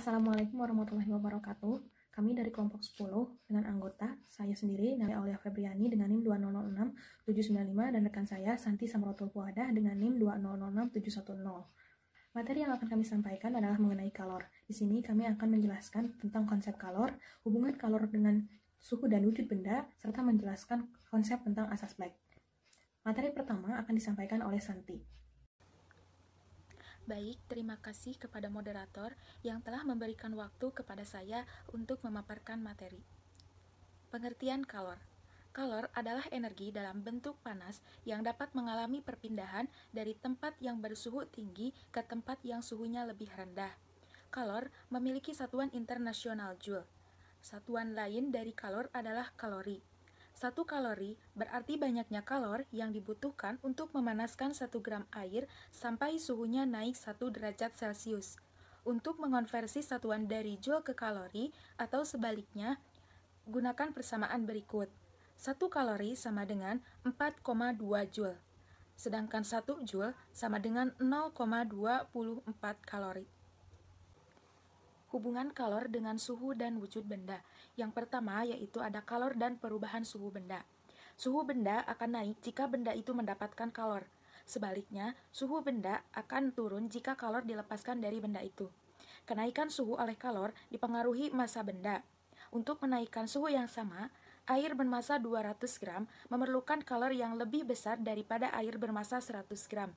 Assalamualaikum warahmatullahi wabarakatuh. Kami dari kelompok 10 dengan anggota saya sendiri, Naya Aulia Febriani dengan NIM 2006795 dan rekan saya Santi Samrotul Puadah dengan NIM 2006710. Materi yang akan kami sampaikan adalah mengenai kalor. Di sini kami akan menjelaskan tentang konsep kalor, hubungan kalor dengan suhu dan wujud benda, serta menjelaskan konsep tentang asas Planck. Materi pertama akan disampaikan oleh Santi. Baik, terima kasih kepada moderator yang telah memberikan waktu kepada saya untuk memaparkan materi. Pengertian kalor. Kalor adalah energi dalam bentuk panas yang dapat mengalami perpindahan dari tempat yang bersuhu tinggi ke tempat yang suhunya lebih rendah. Kalor memiliki satuan internasional Joule. Satuan lain dari kalor adalah kalori. 1 kalori berarti banyaknya kalor yang dibutuhkan untuk memanaskan 1 gram air sampai suhunya naik 1 derajat Celcius. Untuk mengonversi satuan dari joule ke kalori atau sebaliknya, gunakan persamaan berikut. 1 kalori sama dengan 4,2 joule, sedangkan 1 joule sama dengan 0,24 kalori. Hubungan kalor dengan suhu dan wujud benda. Yang pertama yaitu ada kalor dan perubahan suhu benda. Suhu benda akan naik jika benda itu mendapatkan kalor. Sebaliknya, suhu benda akan turun jika kalor dilepaskan dari benda itu. Kenaikan suhu oleh kalor dipengaruhi massa benda. Untuk menaikkan suhu yang sama, air bermassa 200 gram memerlukan kalor yang lebih besar daripada air bermassa 100 gram.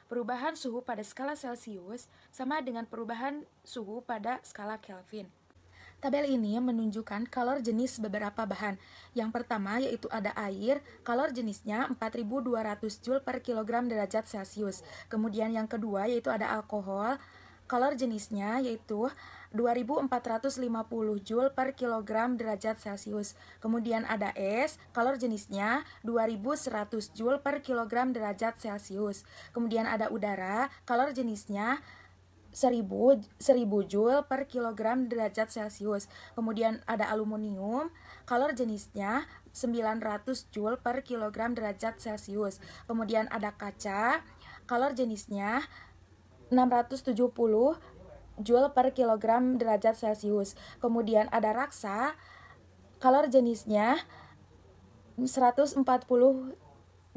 Perubahan suhu pada skala Celcius sama dengan perubahan suhu pada skala Kelvin. Tabel ini menunjukkan kalor jenis beberapa bahan. Yang pertama yaitu ada air, kalor jenisnya 4200 Joule per kilogram derajat Celcius. Kemudian yang kedua yaitu ada alkohol, kalor jenisnya yaitu 2450 Joule per kilogram derajat Celcius. Kemudian ada es, kalor jenisnya 2100 Joule per kilogram derajat Celcius. Kemudian ada udara, kalor jenisnya 1000 Joule per kilogram derajat Celcius. Kemudian ada aluminium, kalor jenisnya 900 Joule per kilogram derajat Celcius. Kemudian ada kaca, kalor jenisnya 670 Joule per kilogram derajat Celcius. Kemudian ada raksa, kalor jenisnya 140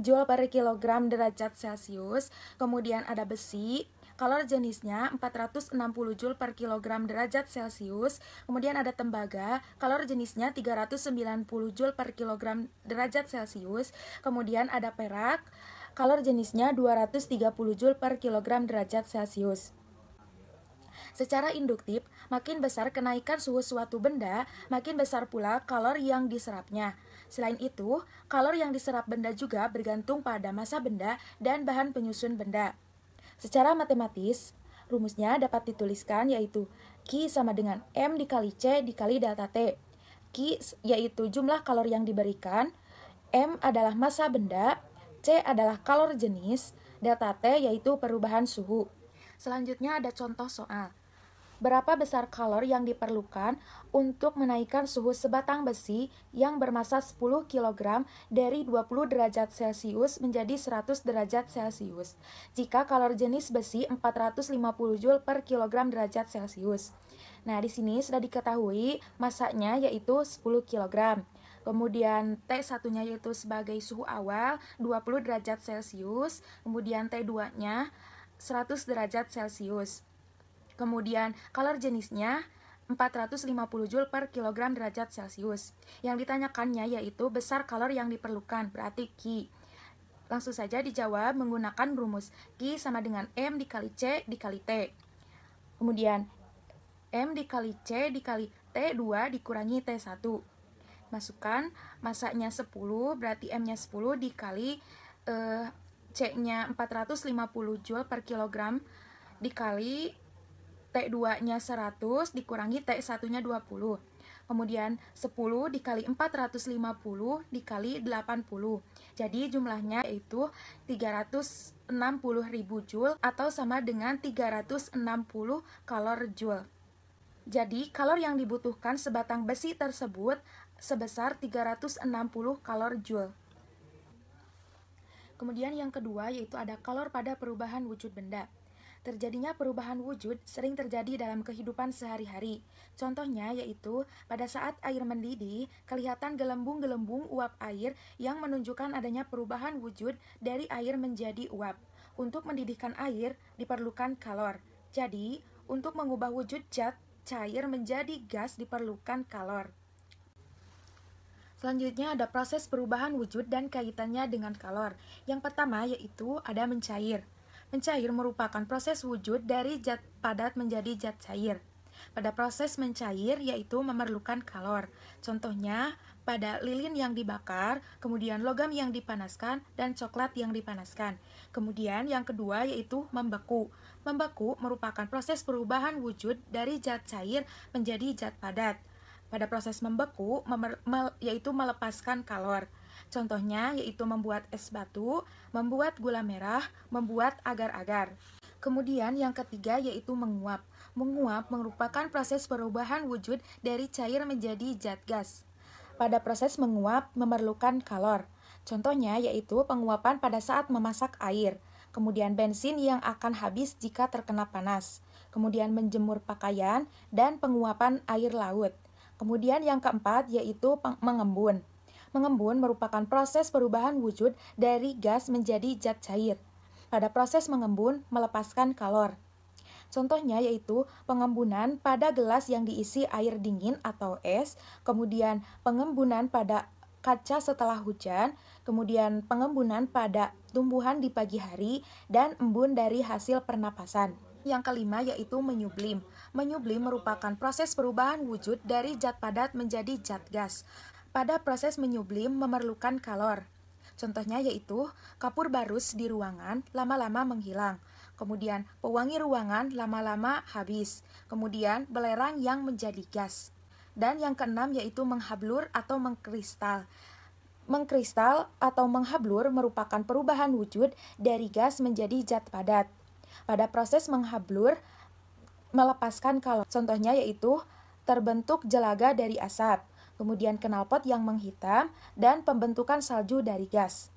Joule per kilogram derajat Celcius. Kemudian ada besi, kalor jenisnya 460 Joule per kilogram derajat Celcius. Kemudian ada tembaga, kalor jenisnya 390 Joule per kilogram derajat Celcius. Kemudian ada perak, kalor jenisnya 230 Joule per kilogram derajat Celcius. Secara induktif, makin besar kenaikan suhu suatu benda, makin besar pula kalor yang diserapnya. Selain itu, kalor yang diserap benda juga bergantung pada massa benda dan bahan penyusun benda. Secara matematis, rumusnya dapat dituliskan yaitu Q sama dengan M dikali C dikali delta T. Q yaitu jumlah kalor yang diberikan, M adalah massa benda, C adalah kalor jenis, delta T yaitu perubahan suhu. Selanjutnya ada contoh soal. Berapa besar kalor yang diperlukan untuk menaikkan suhu sebatang besi yang bermassa 10 kg dari 20 derajat Celcius menjadi 100 derajat Celcius, jika kalor jenis besi 450 Joule per kilogram derajat Celcius. Nah, di sini sudah diketahui massanya yaitu 10 kg. Kemudian T1-nya yaitu sebagai suhu awal 20 derajat Celcius, kemudian T2-nya 100 derajat Celcius. Kemudian kalor jenisnya 450 Joule per kilogram derajat Celcius. Yang ditanyakannya yaitu besar kalor yang diperlukan, berarti Q. Langsung saja dijawab menggunakan rumus Q sama dengan M dikali C dikali T. Kemudian M dikali C dikali T2 dikurangi T1. Masukkan massanya 10, berarti M-nya 10 dikali C-nya 450 Joule per kilogram dikali T2-nya 100 dikurangi T1-nya 20. Kemudian 10 dikali 450 dikali 80. Jadi jumlahnya yaitu 360.000 Joule atau sama dengan 360 kalor Joule. Jadi kalor yang dibutuhkan sebatang besi tersebut sebesar 360 kalor Joule. Kemudian yang kedua yaitu ada kalor pada perubahan wujud benda. Terjadinya perubahan wujud sering terjadi dalam kehidupan sehari-hari. Contohnya yaitu pada saat air mendidih, kelihatan gelembung-gelembung uap air yang menunjukkan adanya perubahan wujud dari air menjadi uap. Untuk mendidihkan air diperlukan kalor. Jadi, untuk mengubah wujud zat cair menjadi gas diperlukan kalor. Selanjutnya ada proses perubahan wujud dan kaitannya dengan kalor. Yang pertama yaitu ada mencair. Mencair merupakan proses wujud dari zat padat menjadi zat cair. Pada proses mencair yaitu memerlukan kalor. Contohnya pada lilin yang dibakar, kemudian logam yang dipanaskan, dan coklat yang dipanaskan. Kemudian yang kedua yaitu membeku. Membeku merupakan proses perubahan wujud dari zat cair menjadi zat padat. Pada proses membeku yaitu melepaskan kalor. Contohnya yaitu membuat es batu, membuat gula merah, membuat agar-agar. Kemudian yang ketiga yaitu menguap. Menguap merupakan proses perubahan wujud dari cair menjadi zat gas. Pada proses menguap memerlukan kalor. Contohnya yaitu penguapan pada saat memasak air. Kemudian bensin yang akan habis jika terkena panas. Kemudian menjemur pakaian dan penguapan air laut. Kemudian yang keempat yaitu mengembun. Mengembun merupakan proses perubahan wujud dari gas menjadi zat cair. Pada proses mengembun melepaskan kalor. Contohnya yaitu pengembunan pada gelas yang diisi air dingin atau es, kemudian pengembunan pada kaca setelah hujan, kemudian pengembunan pada tumbuhan di pagi hari, dan embun dari hasil pernapasan. Yang kelima yaitu menyublim. Menyublim merupakan proses perubahan wujud dari zat padat menjadi zat gas. Pada proses menyublim memerlukan kalor. Contohnya yaitu kapur barus di ruangan lama-lama menghilang. Kemudian pewangi ruangan lama-lama habis. Kemudian belerang yang menjadi gas. Dan yang keenam yaitu menghablur atau mengkristal. Mengkristal atau menghablur merupakan perubahan wujud dari gas menjadi zat padat. Pada proses menghablur melepaskan kalor. Contohnya yaitu terbentuk jelaga dari asap, kemudian knalpot yang menghitam, dan pembentukan salju dari gas.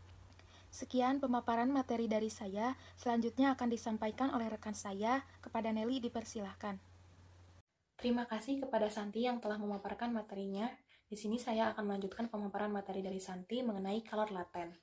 Sekian pemaparan materi dari saya. Selanjutnya akan disampaikan oleh rekan saya. Kepada Nelly dipersilahkan. Terima kasih kepada Santi yang telah memaparkan materinya. Di sini saya akan melanjutkan pemaparan materi dari Santi mengenai kalor laten.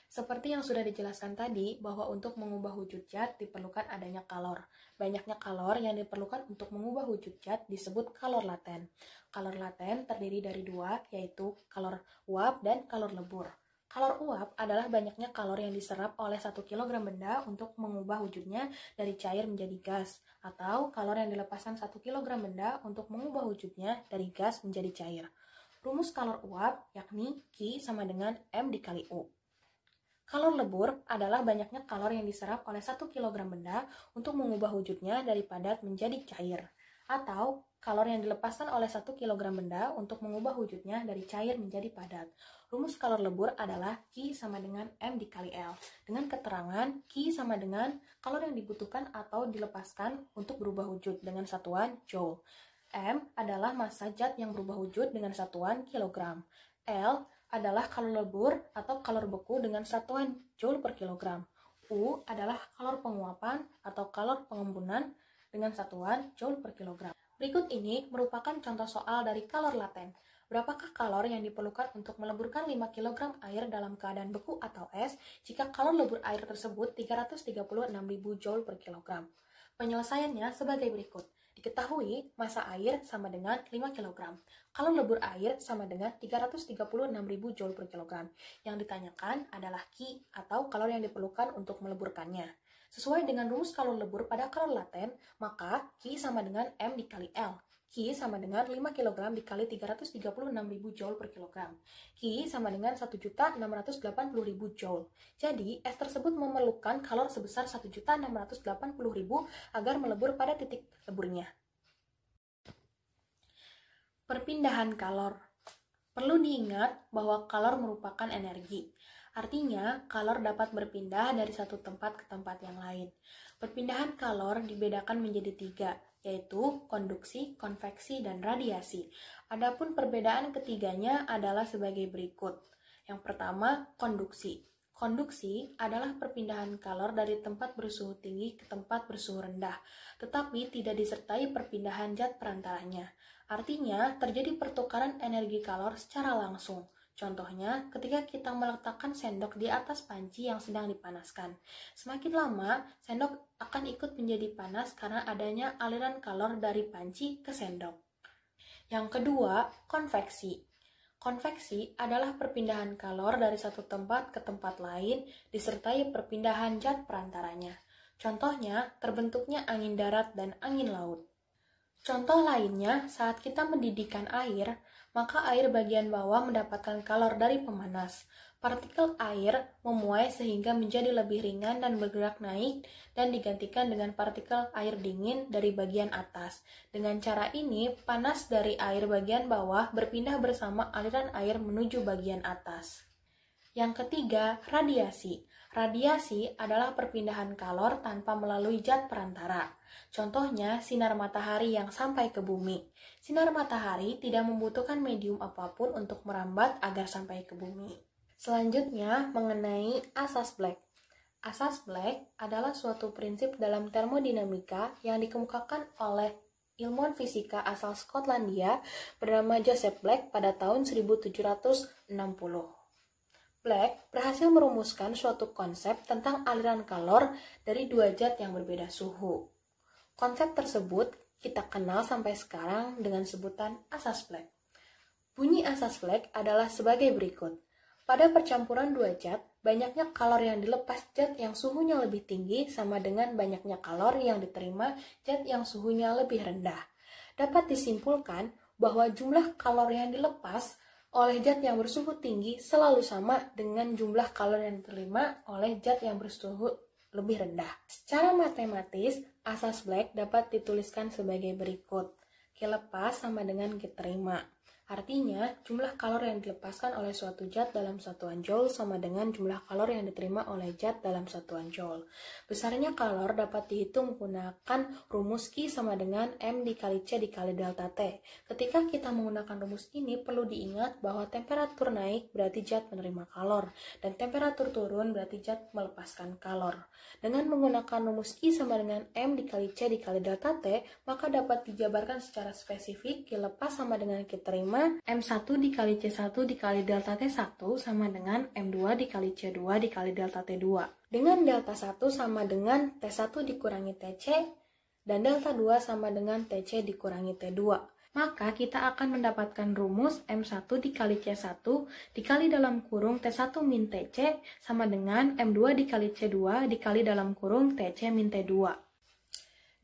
Seperti yang sudah dijelaskan tadi, bahwa untuk mengubah wujud zat diperlukan adanya kalor. Banyaknya kalor yang diperlukan untuk mengubah wujud zat disebut kalor laten. Kalor laten terdiri dari dua, yaitu kalor uap dan kalor lebur. Kalor uap adalah banyaknya kalor yang diserap oleh 1 kg benda untuk mengubah wujudnya dari cair menjadi gas, atau kalor yang dilepaskan 1 kg benda untuk mengubah wujudnya dari gas menjadi cair. Rumus kalor uap yakni Q sama dengan M dikali U. Kalor lebur adalah banyaknya kalor yang diserap oleh 1 kg benda untuk mengubah wujudnya dari padat menjadi cair, atau kalor yang dilepaskan oleh 1 kg benda untuk mengubah wujudnya dari cair menjadi padat. Rumus kalor lebur adalah Q sama dengan M dikali L, dengan keterangan Q sama dengan kalor yang dibutuhkan atau dilepaskan untuk berubah wujud dengan satuan Joule. M adalah massa zat yang berubah wujud dengan satuan kilogram. L adalah kalor lebur atau kalor beku dengan satuan Joule per kilogram. U adalah kalor penguapan atau kalor pengembunan dengan satuan Joule per kilogram. Berikut ini merupakan contoh soal dari kalor laten. Berapakah kalor yang diperlukan untuk meleburkan 5 kg air dalam keadaan beku atau es jika kalor lebur air tersebut 336.000 Joule per kilogram? Penyelesaiannya sebagai berikut. Diketahui massa air sama dengan 5 kg. Kalor lebur air sama dengan 336.000 Joule per kilogram. Yang ditanyakan adalah Q atau kalor yang diperlukan untuk meleburkannya. Sesuai dengan rumus kalor lebur pada kalor laten, maka Q sama dengan M dikali L. Q sama dengan 5 kg dikali 336.000 Joule per kilogram. Q sama dengan 1.680.000 Joule. Jadi, es tersebut memerlukan kalor sebesar 1.680.000 agar melebur pada titik leburnya. Perpindahan kalor. Perlu diingat bahwa kalor merupakan energi. Artinya, kalor dapat berpindah dari satu tempat ke tempat yang lain. Perpindahan kalor dibedakan menjadi 3, yaitu konduksi, konveksi, dan radiasi. Adapun perbedaan ketiganya adalah sebagai berikut. Yang pertama, konduksi. Konduksi adalah perpindahan kalor dari tempat bersuhu tinggi ke tempat bersuhu rendah, tetapi tidak disertai perpindahan zat perantaranya. Artinya, terjadi pertukaran energi kalor secara langsung. Contohnya, ketika kita meletakkan sendok di atas panci yang sedang dipanaskan. Semakin lama, sendok akan ikut menjadi panas karena adanya aliran kalor dari panci ke sendok. Yang kedua, konveksi. Konveksi adalah perpindahan kalor dari satu tempat ke tempat lain disertai perpindahan zat perantaranya. Contohnya, terbentuknya angin darat dan angin laut. Contoh lainnya, saat kita mendidihkan air, maka air bagian bawah mendapatkan kalor dari pemanas. Partikel air memuai sehingga menjadi lebih ringan dan bergerak naik dan digantikan dengan partikel air dingin dari bagian atas. Dengan cara ini, panas dari air bagian bawah berpindah bersama aliran air menuju bagian atas. Yang ketiga, radiasi. Radiasi adalah perpindahan kalor tanpa melalui zat perantara. Contohnya, sinar matahari yang sampai ke bumi. Sinar matahari tidak membutuhkan medium apapun untuk merambat agar sampai ke bumi. Selanjutnya, mengenai asas Black. Asas Black adalah suatu prinsip dalam termodinamika yang dikemukakan oleh ilmuwan fisika asal Skotlandia bernama Joseph Black pada tahun 1760. Black berhasil merumuskan suatu konsep tentang aliran kalor dari dua zat yang berbeda suhu. Konsep tersebut kita kenal sampai sekarang dengan sebutan asas Black. Bunyi asas Black adalah sebagai berikut. Pada percampuran dua zat, banyaknya kalor yang dilepas zat yang suhunya lebih tinggi sama dengan banyaknya kalor yang diterima zat yang suhunya lebih rendah. Dapat disimpulkan bahwa jumlah kalor yang dilepas oleh zat yang bersuhu tinggi selalu sama dengan jumlah kalor yang diterima oleh zat yang bersuhu lebih rendah. Secara matematis, asas Black dapat dituliskan sebagai berikut. Q lepas sama dengan Q terima. Artinya, jumlah kalor yang dilepaskan oleh suatu zat dalam satuan joule sama dengan jumlah kalor yang diterima oleh zat dalam satuan joule. Besarnya kalor dapat dihitung menggunakan rumus Q sama dengan M dikali C dikali delta T. Ketika kita menggunakan rumus ini, perlu diingat bahwa temperatur naik berarti zat menerima kalor, dan temperatur turun berarti zat melepaskan kalor. Dengan menggunakan rumus Q sama dengan M dikali C dikali delta T, maka dapat dijabarkan secara spesifik Q lepas sama dengan Q terima M1 dikali C1 dikali delta T1 sama dengan M2 dikali C2 dikali delta T2. Dengan delta 1 sama dengan T1 dikurangi TC dan delta 2 sama dengan TC dikurangi T2. Maka kita akan mendapatkan rumus M1 dikali C1 dikali dalam kurung T1 min TC sama dengan M2 dikali C2 dikali dalam kurung TC min T2.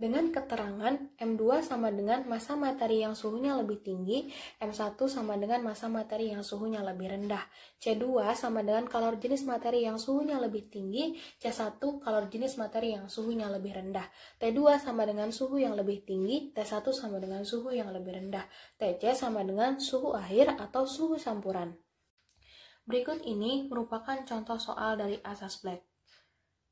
Dengan keterangan M2 sama dengan massa materi yang suhunya lebih tinggi, M1 sama dengan massa materi yang suhunya lebih rendah, C2 sama dengan kalor jenis materi yang suhunya lebih tinggi, C1 kalor jenis materi yang suhunya lebih rendah, T2 sama dengan suhu yang lebih tinggi, T1 sama dengan suhu yang lebih rendah, Tc sama dengan suhu akhir atau suhu campuran. Berikut ini merupakan contoh soal dari asas Black.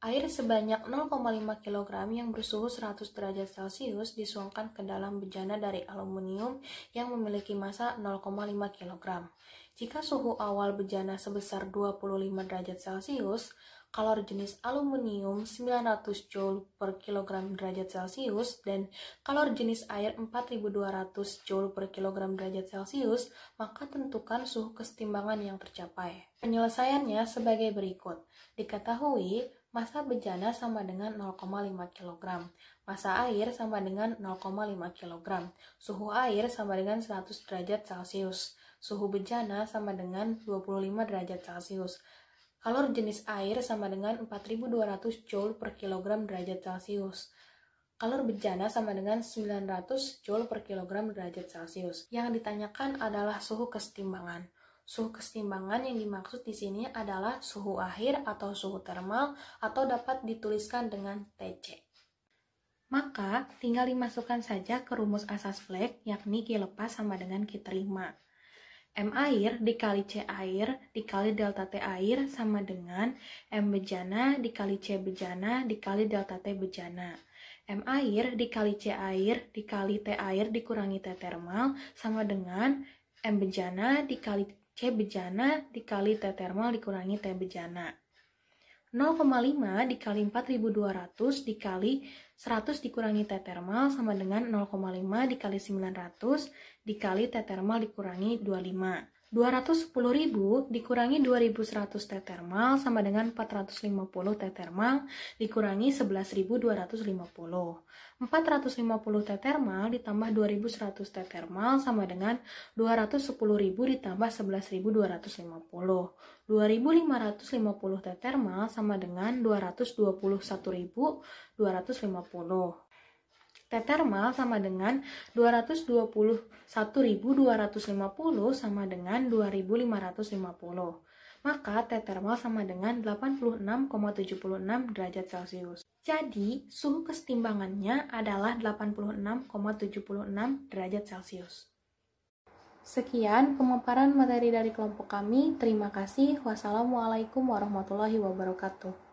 Air sebanyak 0,5 kg yang bersuhu 100 derajat Celcius disuangkan ke dalam bejana dari aluminium yang memiliki massa 0,5 kg. Jika suhu awal bejana sebesar 25 derajat Celcius, kalor jenis aluminium 900 Joule per kilogram derajat Celcius dan kalor jenis air 4200 Joule per kilogram derajat Celcius, maka tentukan suhu kesetimbangan yang tercapai. Penyelesaiannya sebagai berikut. Diketahui massa bejana sama dengan 0,5 kg, massa air sama dengan 0,5 kg, suhu air sama dengan 100 derajat Celcius, suhu bejana sama dengan 25 derajat Celcius, kalor jenis air sama dengan 4200 Joule per kilogram derajat Celcius, kalor bejana sama dengan 900 Joule per kilogram derajat Celcius. Yang ditanyakan adalah suhu kesetimbangan. Suhu kesetimbangan yang dimaksud di sini adalah suhu akhir atau suhu termal atau dapat dituliskan dengan Tc. Maka tinggal dimasukkan saja ke rumus asas Black yakni Q lepas sama dengan Q terima. M air dikali C air dikali delta T air sama dengan M bejana dikali C bejana dikali delta T bejana. M air dikali C air dikali T air dikurangi T termal sama dengan M bejana dikali C bejana dikali T termal dikurangi T bejana. 0,5 dikali 4.200 dikali 100 dikurangi T termal sama dengan 0,5 dikali 900 dikali T termal dikurangi 25. 210.000 dikurangi 2.100 T termal sama dengan 450 T termal dikurangi 11.250. 450 T termal ditambah 2.100 T termal sama dengan 210.000 ditambah 11.250. 2.550 T termal sama dengan 221.250. T termal sama dengan 221.250 sama dengan 2.550. Maka T termal sama dengan 86,76 derajat Celcius. Jadi, suhu kesetimbangannya adalah 86,76 derajat Celcius. Sekian pemaparan materi dari kelompok kami. Terima kasih. Wassalamualaikum warahmatullahi wabarakatuh.